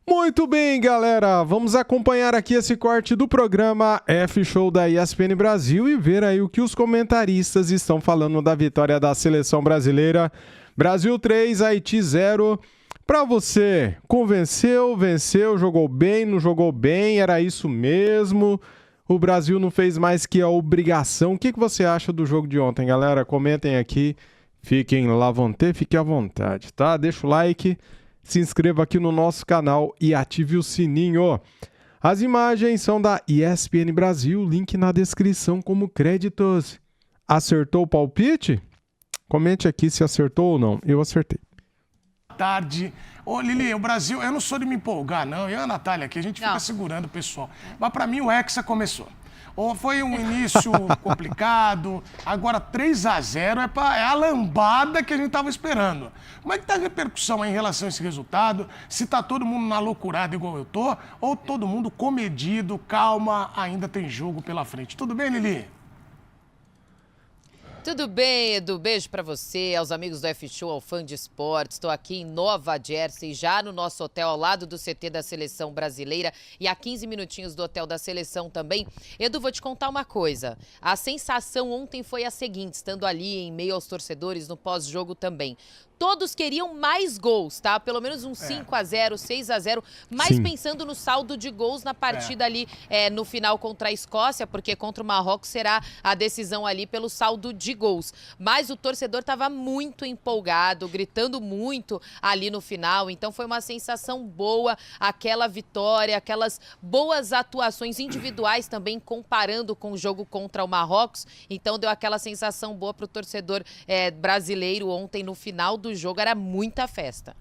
Muito bem, galera, vamos acompanhar aqui esse corte do programa F-Show da ESPN Brasil e ver aí o que os comentaristas estão falando da vitória da seleção brasileira. Brasil 3, Haiti 0. Pra você, convenceu, venceu, jogou bem, não jogou bem, era isso mesmo? O Brasil não fez mais que a obrigação. O que você acha do jogo de ontem, galera? Comentem aqui, fiquem à vontade, tá? Deixa o like. Se inscreva aqui no nosso canal e ative o sininho. As imagens são da ESPN Brasil, link na descrição como créditos. Acertou o palpite? Comente aqui se acertou ou não. Eu acertei. Tarde. Ô, Lili, o Brasil, eu não sou de me empolgar, não. Eu e a Natália aqui, a gente fica segurando o pessoal. Mas pra mim o Hexa começou. Foi um início complicado, agora 3-0 é a lambada que a gente estava esperando. Como é que tá a repercussão aí em relação a esse resultado? Se tá todo mundo na loucurada igual eu tô, ou todo mundo comedido, calma, ainda tem jogo pela frente. Tudo bem, Lili? Tudo bem, Edu? Beijo pra você, aos amigos do F-Show, ao fã de esportes. Estou aqui em Nova Jersey, já no nosso hotel, ao lado do CT da Seleção Brasileira e a 15 minutinhos do hotel da Seleção também. Edu, vou te contar uma coisa. A sensação ontem foi a seguinte, estando ali em meio aos torcedores no pós-jogo também. Todos queriam mais gols, tá? Pelo menos um 5-0, 6-0, mas pensando no saldo de gols na partida ali no final contra a Escócia, porque contra o Marrocos será a decisão ali pelo saldo de gols. Mas o torcedor estava muito empolgado, gritando muito ali no final, então foi uma sensação boa, aquela vitória, aquelas boas atuações individuais também, comparando com o jogo contra o Marrocos, então deu aquela sensação boa para o torcedor brasileiro ontem no final do jogo, era muita festa.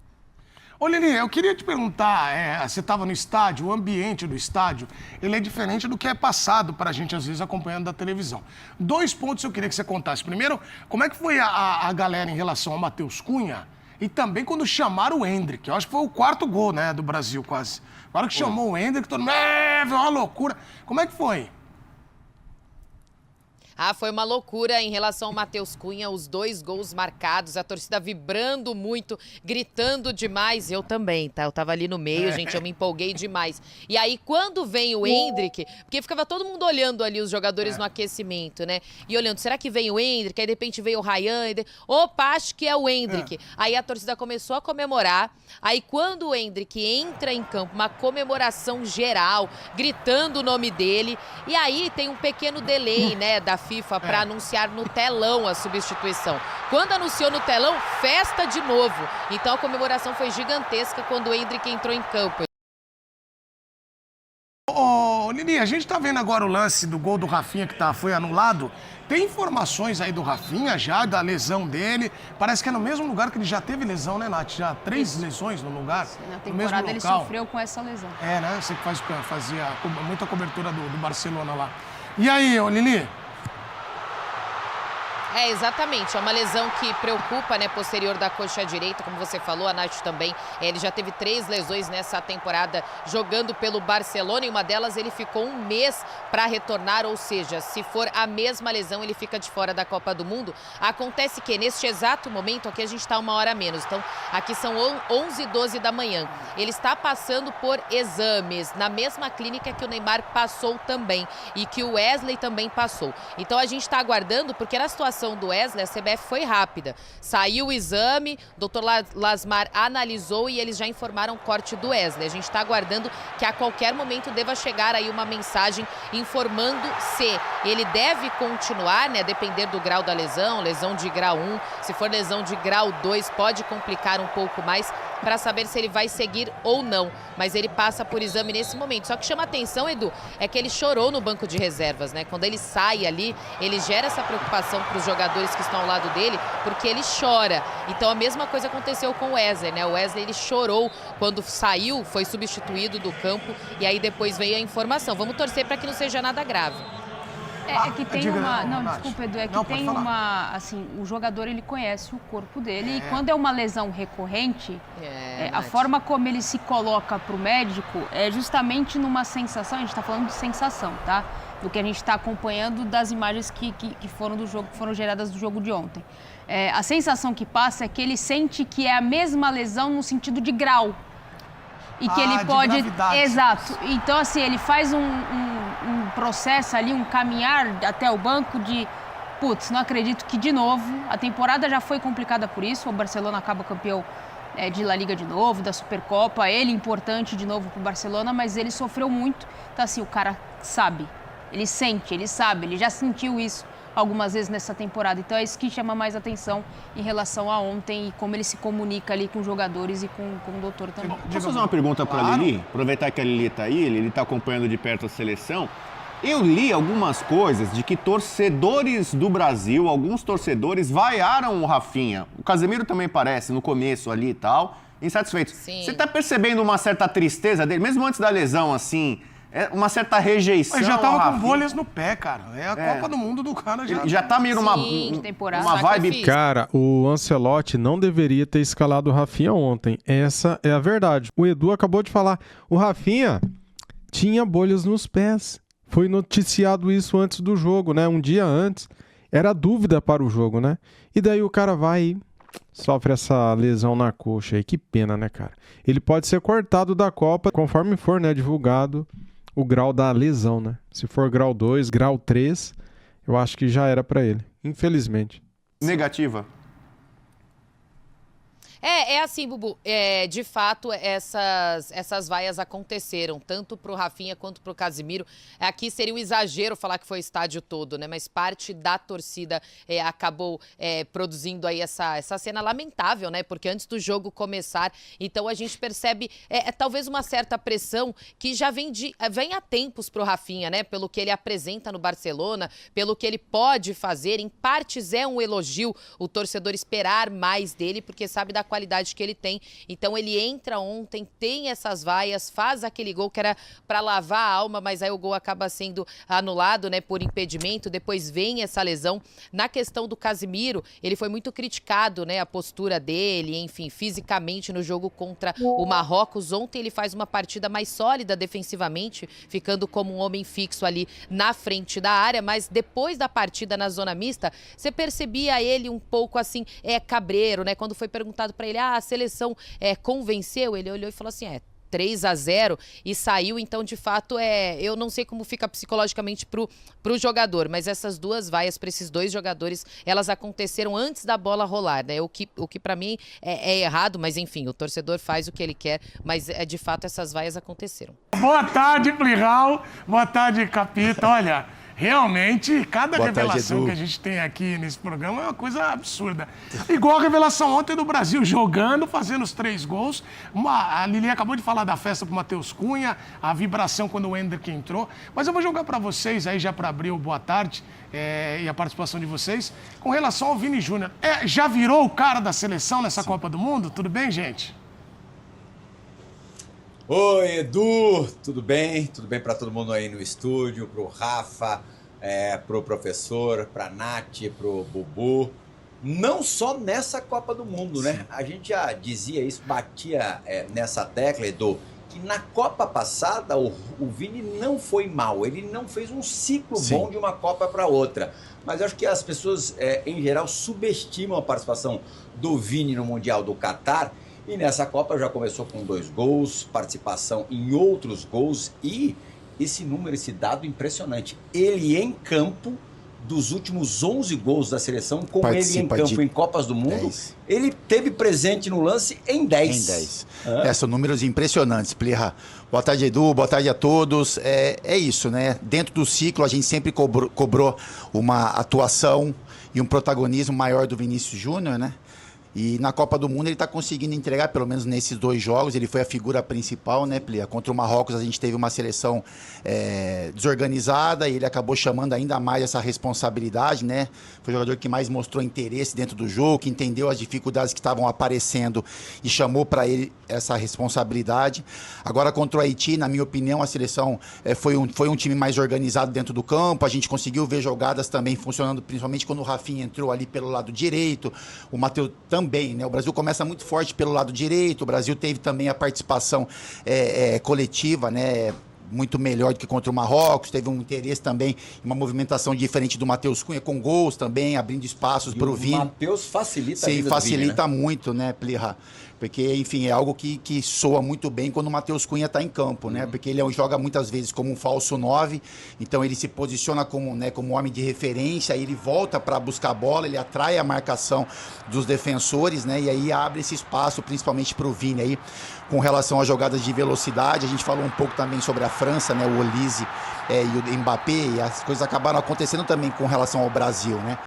Ô, Lili, eu queria te perguntar, você estava no estádio, o ambiente do estádio, ele é diferente do que é passado para a gente, às vezes, acompanhando da televisão. 2 pontos eu queria que você contasse. Primeiro, como é que foi a galera em relação ao Matheus Cunha e também quando chamaram o Endrick? Eu acho que foi o 4º gol, né, do Brasil, quase. Na hora que chamou o Endrick, todo mundo, foi uma loucura. Como é que foi? Foi uma loucura em relação ao Matheus Cunha, os 2 gols marcados, a torcida vibrando muito, gritando demais. Eu também, tá? Eu tava ali no meio, gente, eu me empolguei demais. E aí, quando vem o Endrick, porque ficava todo mundo olhando ali os jogadores no aquecimento, né? E olhando, será que vem o Endrick? Aí, de repente, veio o Ryan. Opa, acho que é o Endrick. Aí a torcida começou a comemorar. Aí, quando o Endrick entra em campo, uma comemoração geral, gritando o nome dele. E aí, tem um pequeno delay, né, da FIFA para anunciar no telão a substituição. Quando anunciou no telão, festa de novo. Então a comemoração foi gigantesca quando o Endrick entrou em campo. Ô, Lili, a gente tá vendo agora o lance do gol do Rafinha que foi anulado. Tem informações aí do Rafinha já, da lesão dele? Parece que é no mesmo lugar que ele já teve lesão, né, Nath? Já 3 lesões no lugar. Na no mesmo temporada ele local. sofreu com essa lesão. Né? Você que fazia muita cobertura do Barcelona lá. E aí, ô, Lili? Exatamente, é uma lesão que preocupa, né, posterior da coxa direita, como você falou, a Nath também, ele já teve 3 lesões nessa temporada jogando pelo Barcelona e uma delas ele ficou 1 mês para retornar, ou seja, se for a mesma lesão ele fica de fora da Copa do Mundo. Acontece que neste exato momento, aqui a gente está 1 hora a menos, então aqui são 11h12 da manhã, ele está passando por exames na mesma clínica que o Neymar passou também e que o Wesley também passou, então a gente está aguardando, porque na situação do Wesley, a CBF foi rápida. Saiu o exame, o Dr. Lasmar analisou e eles já informaram o corte do Wesley. A gente está aguardando que a qualquer momento deva chegar aí uma mensagem informando se ele deve continuar, né, depender do grau da lesão, lesão de grau 1, se for lesão de grau 2 pode complicar um pouco mais para saber se ele vai seguir ou não, mas ele passa por exame nesse momento. Só que chama atenção, Edu, é que ele chorou no banco de reservas, né? Quando ele sai ali, ele gera essa preocupação para os jogadores que estão ao lado dele, porque ele chora. Então a mesma coisa aconteceu com o Wesley, né? O Wesley, ele chorou quando saiu, foi substituído do campo e aí depois veio a informação. Vamos torcer para que não seja nada grave. É que tem uma... Não, desculpa, Edu, é que não, tem uma... Assim, o jogador, ele conhece o corpo dele e quando é uma lesão recorrente, a forma como ele se coloca para o médico é justamente numa sensação, a gente está falando de sensação, tá? Do que a gente está acompanhando das imagens que foram do jogo, que foram geradas do jogo de ontem. A sensação que passa é que ele sente que é a mesma lesão no sentido de grau. e que ele pode... Exato. Então, assim, ele faz um processo ali, um caminhar até o banco de... Putz, não acredito que, de novo, a temporada já foi complicada por isso. O Barcelona acaba campeão de La Liga de novo, da Supercopa. Ele importante de novo pro Barcelona, mas ele sofreu muito. Então, assim, o cara sabe, ele sente, ele sabe, ele já sentiu isso algumas vezes nessa temporada. Então, é isso que chama mais atenção em relação a ontem e como ele se comunica ali com os jogadores e com o doutor também. Posso fazer uma pergunta para a Lili? Aproveitar que a Lili está aí, ele está acompanhando de perto a seleção. Eu li algumas coisas de que torcedores do Brasil, alguns torcedores vaiaram o Rafinha. O Casemiro também parece, no começo ali e tal, insatisfeito. Sim. Você está percebendo uma certa tristeza dele, mesmo antes da lesão, assim, uma certa rejeição? Ele já tava com bolhas no pé, cara. É a Copa do Mundo do cara. Já tá meio numa vibe... Cara, o Ancelotti não deveria ter escalado o Rafinha ontem. Essa é a verdade. O Edu acabou de falar. O Rafinha tinha bolhas nos pés. Foi noticiado isso antes do jogo, né? Um dia antes. Era dúvida para o jogo, né? E daí o cara vai e sofre essa lesão na coxa aí. Que pena, né, cara? Ele pode ser cortado da Copa conforme for, né, divulgado o grau da lesão, né? Se for grau 2, grau 3, eu acho que já era para ele, infelizmente. Negativa. É assim, Bubu, de fato, essas vaias aconteceram, tanto pro Rafinha quanto pro Casemiro. Aqui seria um exagero falar que foi o estádio todo, né? Mas parte da torcida acabou produzindo aí essa cena lamentável, né? Porque antes do jogo começar, então a gente percebe talvez uma certa pressão que já vem há tempos pro Rafinha, né? Pelo que ele apresenta no Barcelona, pelo que ele pode fazer. Em partes é um elogio o torcedor esperar mais dele, porque sabe da qualidade que ele tem. Então ele entra ontem, tem essas vaias, faz aquele gol que era para lavar a alma, mas aí o gol acaba sendo anulado, né, por impedimento. Depois vem essa lesão. Na questão do Casemiro, ele foi muito criticado, né, a postura dele, enfim, fisicamente no jogo contra o Marrocos. Ontem ele faz uma partida mais sólida defensivamente, ficando como um homem fixo ali na frente da área, mas depois da partida na zona mista, você percebia ele um pouco assim, cabreiro, né, quando foi perguntado para ele, a seleção convenceu, ele olhou e falou assim, 3-0 e saiu, então de fato eu não sei como fica psicologicamente pro jogador, mas essas duas vaias para esses dois jogadores, elas aconteceram antes da bola rolar, né? O que para mim é errado, mas enfim, o torcedor faz o que ele quer, mas de fato essas vaias aconteceram. Boa tarde, Plihal, boa tarde, Capita, olha... Realmente, cada revelação que a gente tem aqui nesse programa é uma coisa absurda. Igual a revelação ontem do Brasil, jogando, fazendo os 3 gols. A Lili acabou de falar da festa pro Matheus Cunha, a vibração quando o Hendrick entrou. Mas eu vou jogar para vocês aí, já para abrir o boa tarde e a participação de vocês, com relação ao Vini Júnior. Já virou o cara da seleção nessa Copa do Mundo? Tudo bem, gente? Oi, Edu, tudo bem? Tudo bem para todo mundo aí no estúdio, pro Rafa, pro professor, pra Nath, pro Bubu. Não só nessa Copa do Mundo, né? A gente já dizia isso, batia nessa tecla, Edu, que na Copa passada o Vini não foi mal, ele não fez um ciclo bom de uma Copa para outra. Mas eu acho que as pessoas, em geral, subestimam a participação do Vini no Mundial do Catar. E nessa Copa já começou com 2 gols, participação em outros gols e esse número, esse dado impressionante. Ele em campo, dos últimos 11 gols da seleção, com ele em campo em Copas do Mundo, 10. Ele teve presente no lance em 10. Em 10. São números impressionantes, Plirra. Boa tarde, Edu, boa tarde a todos. É isso, né? Dentro do ciclo, a gente sempre cobrou uma atuação e um protagonismo maior do Vinícius Júnior, né? E na Copa do Mundo ele está conseguindo entregar, pelo menos nesses 2 jogos, ele foi a figura principal, né, Plia? Contra o Marrocos a gente teve uma seleção desorganizada e ele acabou chamando ainda mais essa responsabilidade, né? Foi o jogador que mais mostrou interesse dentro do jogo, que entendeu as dificuldades que estavam aparecendo e chamou para ele essa responsabilidade. Agora contra o Haiti, na minha opinião, a seleção foi um time mais organizado dentro do campo, a gente conseguiu ver jogadas também funcionando, principalmente quando o Rafinha entrou ali pelo lado direito, o Matheus também, né? O Brasil começa muito forte pelo lado direito, o Brasil teve também a participação coletiva, né? Muito melhor do que contra o Marrocos, teve um interesse também, uma movimentação diferente do Matheus Cunha, com gols também, abrindo espaços para o Vini. O Matheus facilita a vida facilita do Vini, né? muito, né, Plirra? Porque, enfim, é algo que soa muito bem quando o Matheus Cunha está em campo, né? Porque ele joga muitas vezes como um falso 9, então ele se posiciona como, né, como homem de referência, aí ele volta para buscar a bola, ele atrai a marcação dos defensores, né? E aí abre esse espaço, principalmente para o Vini aí, com relação às jogadas de velocidade. A gente falou um pouco também sobre a França, né? O Olise e o Mbappé, e as coisas acabaram acontecendo também com relação ao Brasil, né?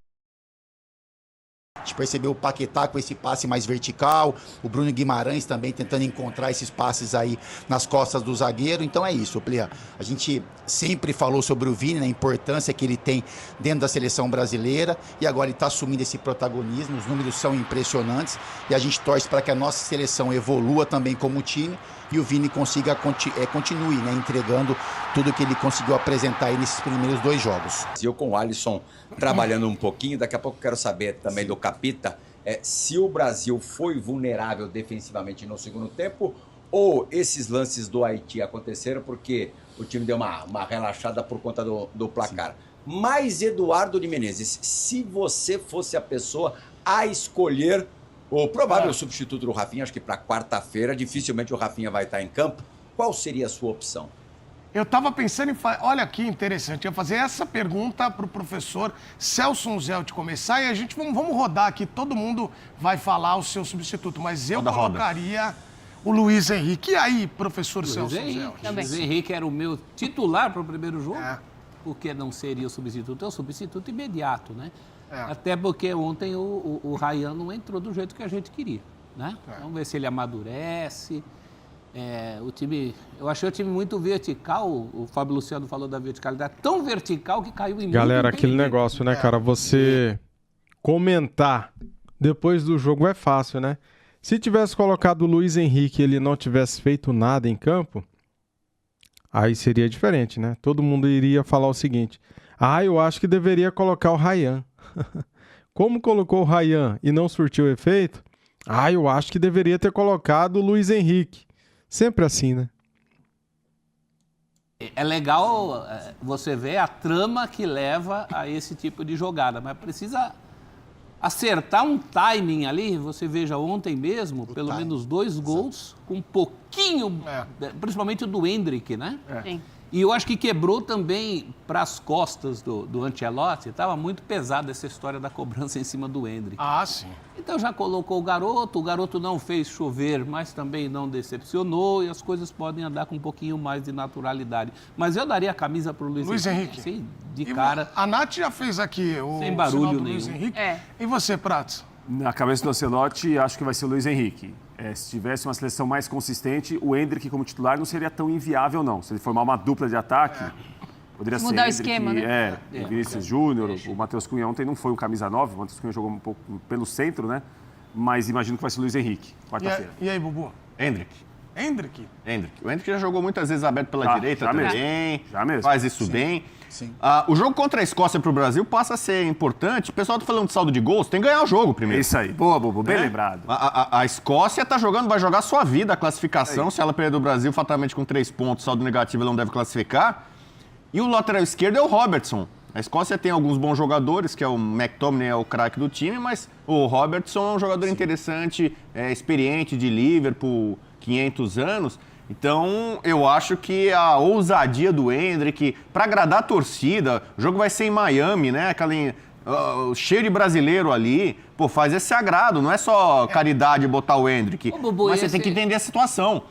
A gente percebeu o Paquetá com esse passe mais vertical, o Bruno Guimarães também tentando encontrar esses passes aí nas costas do zagueiro. Então é isso, Plea. A gente sempre falou sobre o Vini, né, a importância que ele tem dentro da seleção brasileira, e agora ele está assumindo esse protagonismo, os números são impressionantes, e a gente torce para que a nossa seleção evolua também como time e o Vini consiga continue, né, entregando tudo que ele conseguiu apresentar aí nesses primeiros 2 jogos. Eu com o Alisson trabalhando um pouquinho, daqui a pouco quero saber também do Capita, se o Brasil foi vulnerável defensivamente no segundo tempo ou esses lances do Haiti aconteceram porque o time deu uma relaxada por conta do placar. Sim. Mas, Eduardo de Menezes, se você fosse a pessoa a escolher o provável substituto do Rafinha, acho que para quarta-feira, dificilmente o Rafinha vai estar em campo, qual seria a sua opção? Eu estava pensando em... Olha que interessante, eu ia fazer essa pergunta para o professor Celso Zelt começar e a gente vamos rodar aqui, todo mundo vai falar o seu substituto, mas eu colocaria o Luiz Henrique. E aí, professor Celso Zelt? Luiz Henrique era o meu titular para o primeiro jogo, porque não seria o substituto, é o substituto imediato, né? Até porque ontem o Ryan não entrou do jeito que a gente queria, né? Vamos ver se ele amadurece. O time, eu achei o time muito vertical. O Fábio Luciano falou da verticalidade, tão vertical que caiu em Galera, aquele negócio, né, cara? Você comentar depois do jogo é fácil, né? Se tivesse colocado o Luiz Henrique e ele não tivesse feito nada em campo, aí seria diferente, né? Todo mundo iria falar o seguinte: eu acho que deveria colocar o Ryan. Como colocou o Ryan e não surtiu efeito, eu acho que deveria ter colocado o Luiz Henrique. Sempre assim, né? É legal você ver a trama que leva a esse tipo de jogada, mas precisa acertar um timing ali. Você veja ontem mesmo, pelo menos 2 gols, com um pouquinho, principalmente o do Endrick, né? Sim. E eu acho que quebrou também para as costas do Ancelotti. Estava muito pesada essa história da cobrança em cima do Endrick. Sim. Então já colocou o garoto não fez chover, mas também não decepcionou e as coisas podem andar com um pouquinho mais de naturalidade. Mas eu daria a camisa para o Luiz Henrique. Sim, de cara. A Nath já fez aqui o sem barulho nenhum. Luiz Henrique. E você, Pratos? Na cabeça do Ancelotti, acho que vai ser o Luiz Henrique. Se tivesse uma seleção mais consistente, o Endrick como titular não seria tão inviável, não. Se ele formar uma dupla de ataque, poderia mudar ser o esquema, né? O Vinícius Júnior, o Matheus Cunha ontem não foi um camisa 9, o Matheus Cunha jogou um pouco pelo centro, né? Mas imagino que vai ser o Luiz Henrique, quarta-feira. E aí, Bubu? Endrick. O Endrick já jogou muitas vezes aberto pela direita também. Já mesmo. Faz isso bem. Sim. O jogo contra a Escócia para o Brasil passa a ser importante. O pessoal está falando de saldo de gols, tem que ganhar o jogo primeiro. É isso aí. Boa, Bubu, bem lembrado. A Escócia tá jogando, vai jogar a sua vida, a classificação. Se ela perder do Brasil, fatalmente com 3 pontos, saldo negativo, ela não deve classificar. E o lateral esquerdo é o Robertson. A Escócia tem alguns bons jogadores, que é o McTominay, é o craque do time, mas o Robertson é um jogador interessante, experiente, de Liverpool, 500 anos. Então, eu acho que a ousadia do Endrick, para agradar a torcida, o jogo vai ser em Miami, né? Cheio de brasileiro ali, faz esse agrado, não é só caridade botar o Endrick, mas você tem que entender a situação.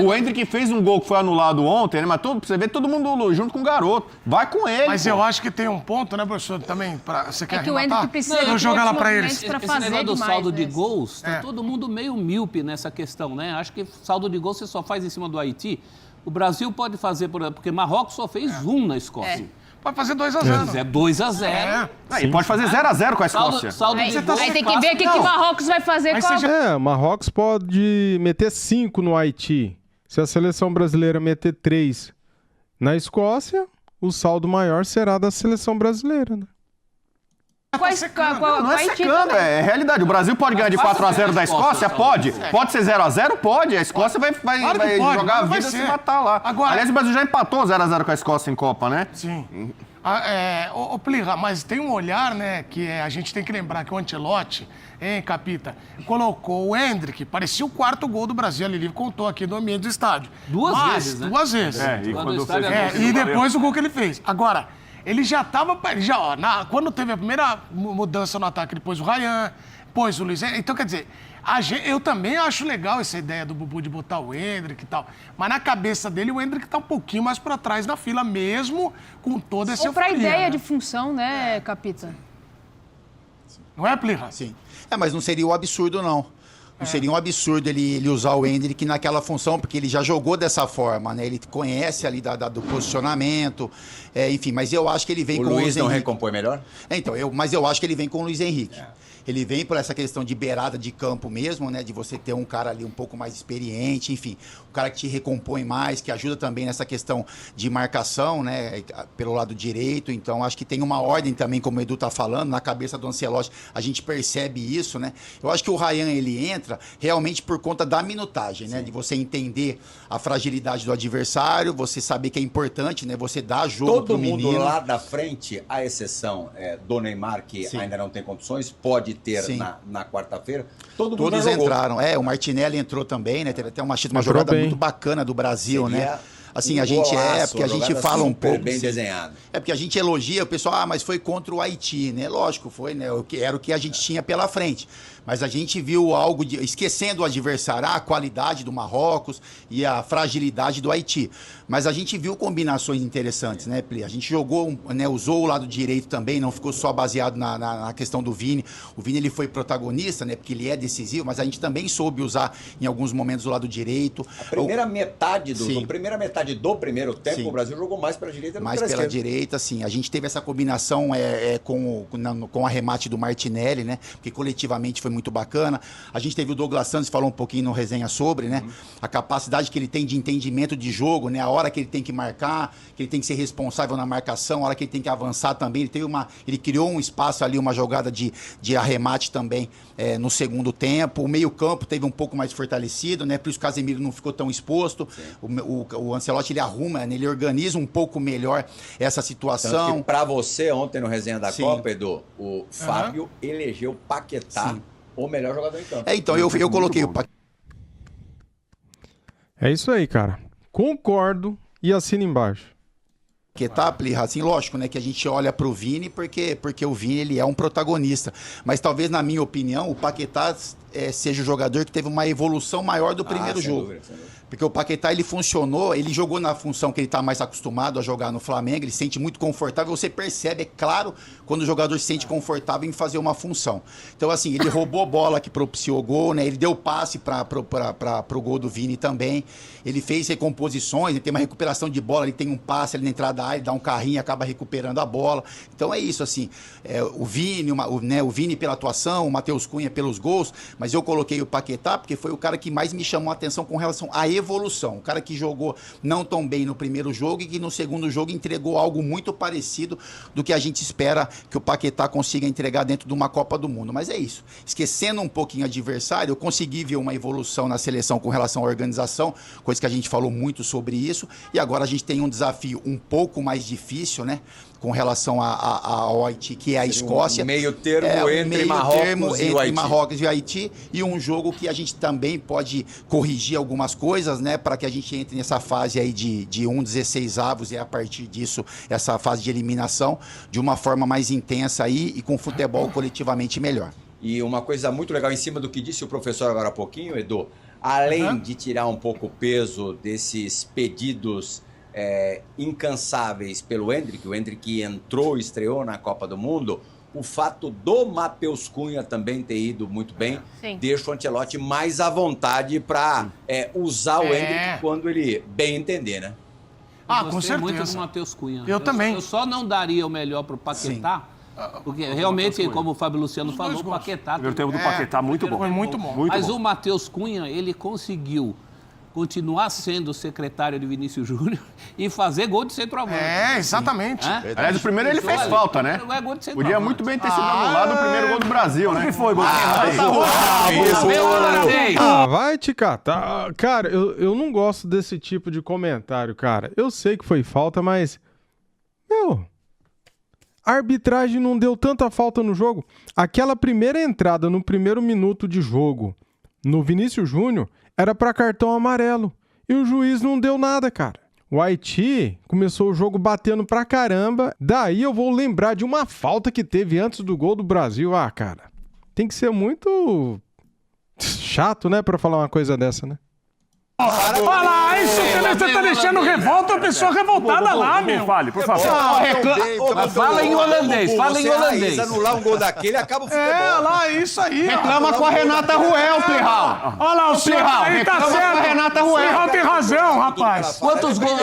O Endrick fez um gol que foi anulado ontem, né? Mas você vê todo mundo junto com o garoto, vai com ele. Mas eu acho que tem um ponto, né, professor, também, você quer que o Endrick precisa de jogar lá para eles. Esse negócio do saldo de gols, tá todo mundo meio míope nessa questão, né? Acho que saldo de gols você só faz em cima do Haiti. O Brasil pode fazer, porque Marrocos só fez 1 na Escócia. Pode fazer 2-0. É 2-0. E pode fazer 0-0 com a Escócia. Aí tem que ver o que o Marrocos vai fazer com o Marrocos pode meter 5 no Haiti. Se a seleção brasileira meter 3 na Escócia, o saldo maior será da seleção brasileira, né? Não é secando, é realidade. O Brasil pode ganhar de 4-0 da Escócia? Pode. Pode ser 0-0? Pode. A Escócia vai jogar a vida se matar lá. Aliás, o Brasil já empatou 0-0 com a Escócia em Copa, né? Sim. Plirra, mas tem um olhar, né, que a gente tem que lembrar que o Ancelotti, hein, Capita, colocou o Endrick, parecia o 4º gol do Brasil, a Lili contou aqui no ambiente do estádio. Duas vezes, né? Duas vezes. E E depois o gol que ele fez. Agora, ele já estava... Quando teve a primeira mudança no ataque, ele pôs o Ryan, pôs o Luiz Henrique. Então, quer dizer, eu também acho legal essa ideia do Bubu de botar o Endrick e tal. Mas na cabeça dele, o Endrick tá um pouquinho mais para trás na fila, mesmo com toda essa euforia. Ou pra ideia, né? de função, né, Capita? Não é, Plirra? Sim. Mas não seria um absurdo, não. Não seria um absurdo ele usar o Endrick naquela função, porque ele já jogou dessa forma, né? Ele conhece ali do posicionamento, enfim. Mas eu acho que ele vem com o Luiz Henrique. O Luiz não recompõe melhor? Mas eu acho que ele vem com o Luiz Henrique. Ele vem por essa questão de beirada de campo mesmo, né? De você ter um cara ali um pouco mais experiente, enfim. Um cara que te recompõe mais, que ajuda também nessa questão de marcação, né? Pelo lado direito. Então, acho que tem uma ordem também, como o Edu tá falando, na cabeça do Ancelotti, a gente percebe isso, né? Eu acho que o Ryan, ele entra realmente por conta da minutagem, né? De você entender a fragilidade do adversário, você saber que é importante, né? Você dá jogo pro menino. Todo mundo lá da frente, à exceção do Neymar, que ainda não tem condições, pode ter na quarta-feira. Todos entraram. O Martinelli entrou também, né? Teve até uma jogada muito bacana do Brasil, né? Assim, a gente porque a gente fala um pouco bem desenhado. Porque a gente elogia o pessoal, mas foi contra o Haiti, né? Lógico, foi, né? Era o que a gente tinha pela frente. Mas a gente viu algo esquecendo o adversário, a qualidade do Marrocos e a fragilidade do Haiti. Mas a gente viu combinações interessantes, né, Pli? A gente jogou, né, usou o lado direito também, não ficou só baseado na questão do Vini. O Vini, ele foi protagonista, né, porque ele é decisivo, mas a gente também soube usar em alguns momentos o lado direito. A primeira metade do primeiro tempo, o Brasil jogou mais pela direita do que pela direita, sim. A gente teve essa combinação com o arremate do Martinelli, né, porque coletivamente foi muito bacana. A gente teve o Douglas Santos, falou um pouquinho no resenha sobre, né, a capacidade que ele tem de entendimento de jogo, né, a hora que ele tem que marcar, que ele tem que ser responsável na marcação, a hora que ele tem que avançar também. Ele criou um espaço ali, uma jogada de arremate também no segundo tempo. O meio-campo teve um pouco mais fortalecido, né? Por isso o Casemiro não ficou tão exposto. O Ancelotti, ele arruma, né? Ele organiza um pouco melhor essa situação. Para você, ontem no resenha da Copa, Edu, o Fábio elegeu o Paquetá o melhor jogador em campo. Então, eu coloquei o Paquetá. É isso aí, cara. Concordo e assina embaixo. Paquetá, Plirra, assim, lógico, né, que a gente olha pro Vini porque o Vini, ele é um protagonista. Mas talvez, na minha opinião, o Paquetá seja o jogador que teve uma evolução maior do primeiro jogo. Sem dúvida. Porque o Paquetá, ele funcionou, ele jogou na função que ele está mais acostumado a jogar no Flamengo, ele se sente muito confortável, você percebe, é claro, quando o jogador se sente confortável em fazer uma função. Então, assim, ele roubou bola que propiciou o gol, né? Ele deu passe para o gol do Vini também, ele fez recomposições, ele tem uma recuperação de bola, ele tem um passe ali na entrada da área, dá um carrinho e acaba recuperando a bola. Então é isso, assim, o Vini, o Vini pela atuação, o Matheus Cunha pelos gols, mas eu coloquei o Paquetá porque foi o cara que mais me chamou a atenção com relação a evolução. O cara que jogou não tão bem no primeiro jogo e que no segundo jogo entregou algo muito parecido do que a gente espera que o Paquetá consiga entregar dentro de uma Copa do Mundo. Mas é isso. Esquecendo um pouquinho o adversário, eu consegui ver uma evolução na seleção com relação à organização, coisa que a gente falou muito sobre isso, e agora a gente tem um desafio um pouco mais difícil, né? Com relação ao Haiti, que é a Escócia. Meio termo entre Marrocos e o Haiti. E um jogo que a gente também pode corrigir algumas coisas, né? Para que a gente entre nessa fase aí de 16avos e a partir disso, essa fase de eliminação, de uma forma mais intensa aí e com futebol coletivamente melhor. E uma coisa muito legal em cima do que disse o professor agora há pouquinho, Edu, além de tirar um pouco o peso desses pedidos incansáveis pelo Endrick, o Endrick entrou e estreou na Copa do Mundo, o fato do Matheus Cunha também ter ido muito bem, deixa o Ancelotti mais à vontade para usar o Endrick quando ele bem entender, né? Com certeza. Muito do Matheus Cunha. Eu também. Eu só não daria o melhor pro Paquetá, porque realmente, como o Fábio Luciano falou, o Paquetá... O tempo do Paquetá muito bom. Foi muito bom. Mas o Matheus Cunha, ele conseguiu continuar sendo secretário de Vinícius Júnior e fazer gol de centroavante. Exatamente. Aliás, o primeiro ele fez falta, né? Podia muito bem ter sido anulado o primeiro gol do Brasil, né? O que foi, gol? Vai te catar. Cara, eu não gosto desse tipo de comentário, cara. Eu sei que foi falta, mas... A arbitragem não deu tanta falta no jogo. Aquela primeira entrada no primeiro minuto de jogo no Vinícius Júnior era para cartão amarelo. E o juiz não deu nada, cara. O Haiti começou o jogo batendo pra caramba. Daí eu vou lembrar de uma falta que teve antes do gol do Brasil. Ah, cara, tem que ser muito chato, né, pra falar uma coisa dessa, né? Olha lá, isso você tá deixando revolta, a pessoa revoltada lá, meu. Fale, por favor. Fala em holandês, fala em holandês. Se anular um gol daquele, acaba o futebol. É, lá, isso aí. Reclama com a Renata Ruel, Plihal. Olha lá, o senhor aí tá reclama certo. com a Renata Ruel. Plihal tem razão, rapaz. Quantos gols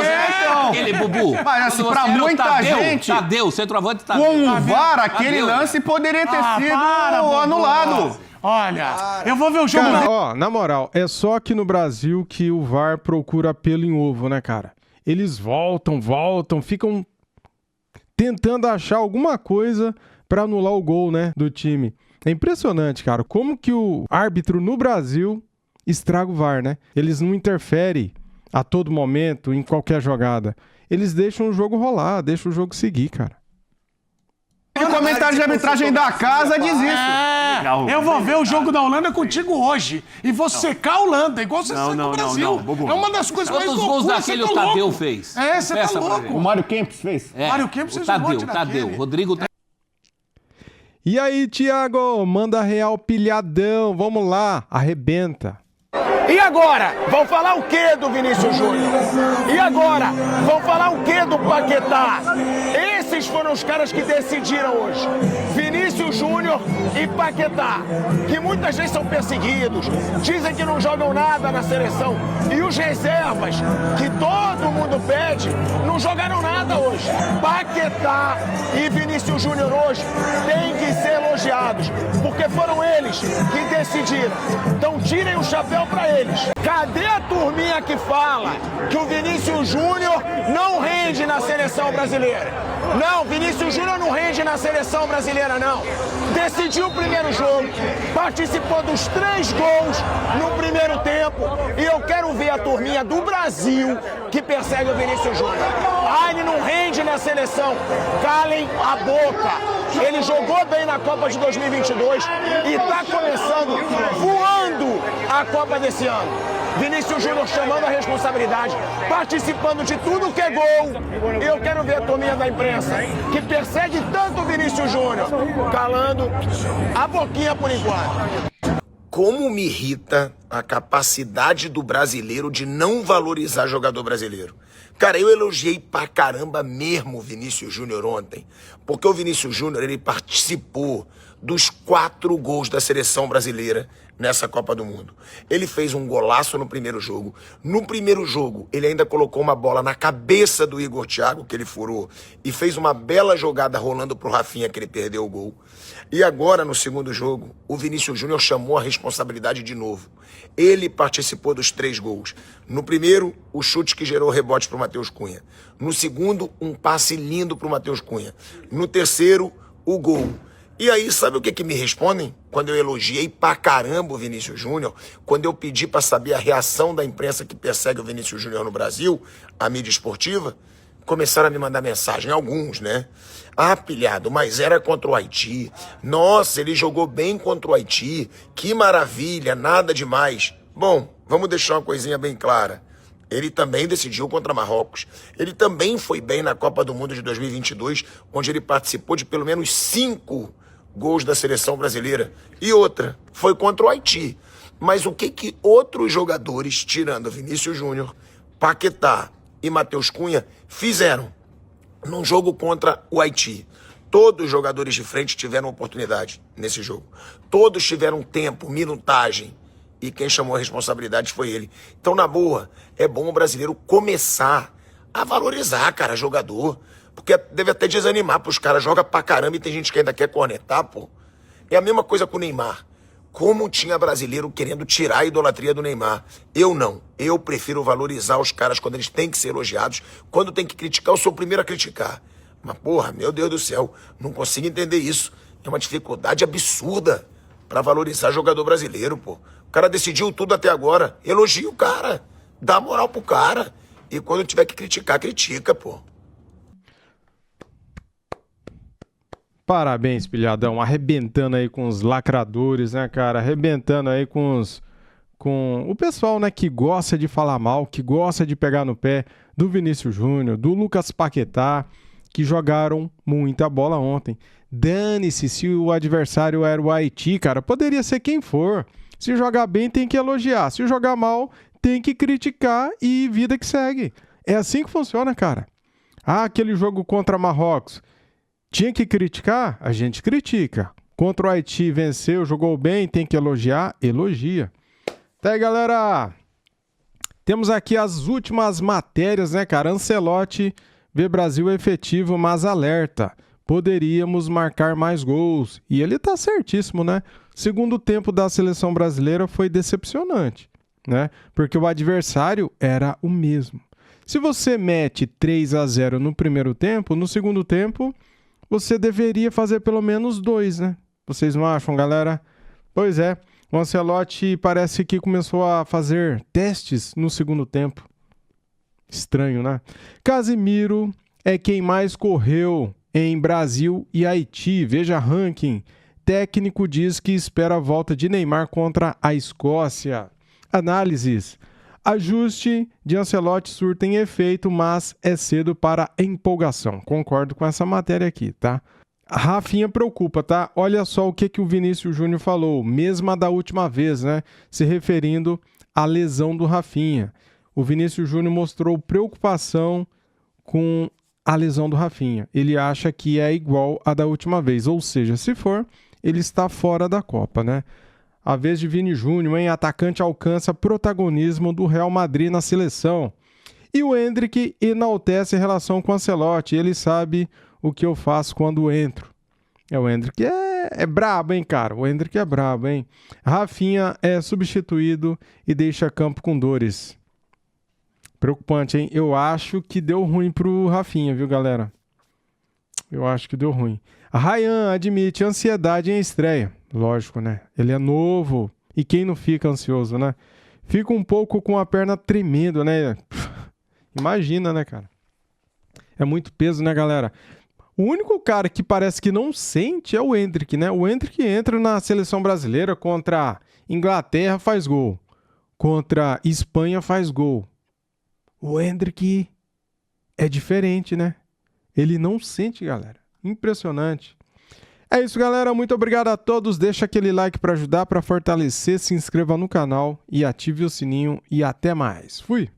aquele, Bubu? Mas, Quando pra você era o muita gente- Tadeu, centroavante Tadeu. Com o VAR, aquele Tadeu, lance poderia ter sido Bubu. anulado. Olha, eu vou ver o jogo. Cara, ó, na moral, é só aqui no Brasil que o VAR procura pelo em ovo, né, cara? Eles voltam, ficam tentando achar alguma coisa pra anular o gol, né, do time. É impressionante, cara, como que o árbitro no Brasil estraga o VAR, né? Eles não interferem a todo momento, em qualquer jogada. Eles deixam o jogo rolar, deixam o jogo seguir, cara. E o comentário de arbitragem da casa diz isso. Eu vou ver o jogo da Holanda contigo hoje. E vou secar a Holanda, igual você seca o Brasil. Bubu. É uma das coisas mais Quantos gols loucuras. daquele Você o tá Tadeu louco. fez? É, você tá Peça pra louco. ver. O Mário Kempis fez. Mário Kempis fez um monte Tadeu. daquele. Rodrigo E aí, Thiago, manda real pilhadão, vamos lá, arrebenta. E agora? Vão falar o quê do Vinícius Júnior? E agora? Vão falar o quê do Paquetá? Esses foram os caras que decidiram hoje. Vinícius Júnior e Paquetá, que muitas vezes são perseguidos, dizem que não jogam nada na seleção. E os reservas, que todo mundo pede, não jogaram nada hoje. Paquetá e Vinícius Júnior hoje têm que ser elogiados, porque foram eles que decidiram. Então tirem o chapéu pra eles. Cadê a turminha que fala que o Vinícius Júnior não rende na seleção brasileira? Não, Vinícius Júnior não rende na seleção brasileira, não. Decidiu o primeiro jogo, participou dos 3 gols no primeiro tempo. E eu quero ver a turminha do Brasil que persegue o Vinícius Júnior. Ah, ele não rende na seleção. Calem a boca. Ele jogou bem na Copa de 2022 e está começando voando a Copa desse ano. Vinícius Júnior chamando a responsabilidade, participando de tudo que é gol. E eu quero ver a turminha da imprensa que persegue tanto o Vinícius Júnior, calando a boquinha por enquanto. Como me irrita a capacidade do brasileiro de não valorizar jogador brasileiro. Cara, eu elogiei pra caramba mesmo o Vinícius Júnior ontem, porque o Vinícius Júnior, ele participou dos 4 gols da seleção brasileira nessa Copa do Mundo. Ele fez um golaço no primeiro jogo. No primeiro jogo, ele ainda colocou uma bola na cabeça do Igor Thiago, que ele furou, e fez uma bela jogada rolando pro Rafinha, que ele perdeu o gol. E agora, no segundo jogo, o Vinícius Júnior chamou a responsabilidade de novo. Ele participou dos 3 gols. No primeiro, o chute que gerou rebote pro Matheus Cunha. No segundo, um passe lindo pro Matheus Cunha. No terceiro, o gol. E aí, sabe o que me respondem? Quando eu elogiei pra caramba o Vinícius Júnior, quando eu pedi pra saber a reação da imprensa que persegue o Vinícius Júnior no Brasil, a mídia esportiva, começaram a me mandar mensagem, alguns, né? Ah, pilhado, mas era contra o Haiti. Nossa, ele jogou bem contra o Haiti. Que maravilha, nada demais. Bom, vamos deixar uma coisinha bem clara. Ele também decidiu contra Marrocos. Ele também foi bem na Copa do Mundo de 2022, onde ele participou de pelo menos 5 gols da seleção brasileira. E outra, foi contra o Haiti. Mas o que outros jogadores, tirando Vinícius Júnior, Paquetá e Matheus Cunha, fizeram num jogo contra o Haiti? Todos os jogadores de frente tiveram oportunidade nesse jogo. Todos tiveram tempo, minutagem. E quem chamou a responsabilidade foi ele. Então, na boa, é bom o brasileiro começar a valorizar, cara, jogador. Porque deve até desanimar pros caras. Joga pra caramba e tem gente que ainda quer cornetar, pô. É a mesma coisa com o Neymar. Como tinha brasileiro querendo tirar a idolatria do Neymar. Eu não. Eu prefiro valorizar os caras quando eles têm que ser elogiados. Quando tem que criticar, eu sou o primeiro a criticar. Mas, porra, meu Deus do céu, não consigo entender isso. É uma dificuldade absurda pra valorizar jogador brasileiro, pô. O cara decidiu tudo até agora. Elogia o cara. Dá moral pro cara. E quando tiver que criticar, critica, pô. Parabéns, pilhadão. Arrebentando aí com os lacradores, né, cara? Arrebentando aí com o pessoal, né, que gosta de falar mal, que gosta de pegar no pé do Vinícius Júnior, do Lucas Paquetá, que jogaram muita bola ontem. Dane-se se o adversário era o Haiti, cara. Poderia ser quem for. Se jogar bem, tem que elogiar. Se jogar mal, tem que criticar e vida que segue. É assim que funciona, cara. Aquele jogo contra Marrocos. Tinha que criticar? A gente critica. Contra o Haiti, venceu, jogou bem, tem que elogiar? Elogia. Tá aí, galera. Temos aqui as últimas matérias, né, cara? Ancelotti vê Brasil efetivo, mas alerta. Poderíamos marcar mais gols. E ele tá certíssimo, né? Segundo tempo da seleção brasileira foi decepcionante, né? Porque o adversário era o mesmo. Se você mete 3-0 no primeiro tempo, no segundo tempo, você deveria fazer pelo menos 2, né? Vocês não acham, galera? Pois é. O Ancelotti parece que começou a fazer testes no segundo tempo. Estranho, né? Casemiro é quem mais correu em Brasil e Haiti. Veja ranking. Técnico diz que espera a volta de Neymar contra a Escócia. Análises. Ajuste de Ancelotti surta em efeito, mas é cedo para empolgação. Concordo com essa matéria aqui, tá? A Rafinha preocupa, tá? Olha só o que o Vinícius Júnior falou, mesma da última vez, né? Se referindo à lesão do Rafinha. O Vinícius Júnior mostrou preocupação com a lesão do Rafinha. Ele acha que é igual à da última vez, ou seja, se for, ele está fora da Copa, né? A vez de Vini Júnior, hein? Atacante alcança protagonismo do Real Madrid na seleção. E o Endrick enaltece a relação com o Ancelotti. Ele sabe o que eu faço quando entro. O Endrick é brabo, hein, cara? O Endrick é brabo, hein? Rafinha é substituído e deixa campo com dores. Preocupante, hein? Eu acho que deu ruim pro Rafinha, viu, galera? Eu acho que deu ruim. A Ryan admite ansiedade em estreia. Lógico, né? Ele é novo. E quem não fica ansioso, né? Fica um pouco com a perna tremendo, né? Imagina, né, cara? É muito peso, né, galera? O único cara que parece que não sente é o Endrick, né? O Endrick entra na seleção brasileira contra Inglaterra, faz gol. Contra Espanha, faz gol. O Endrick é diferente, né? Ele não sente, galera. Impressionante. É isso, galera. Muito obrigado a todos. Deixa aquele like para ajudar, para fortalecer. Se inscreva no canal e ative o sininho. E até mais. Fui!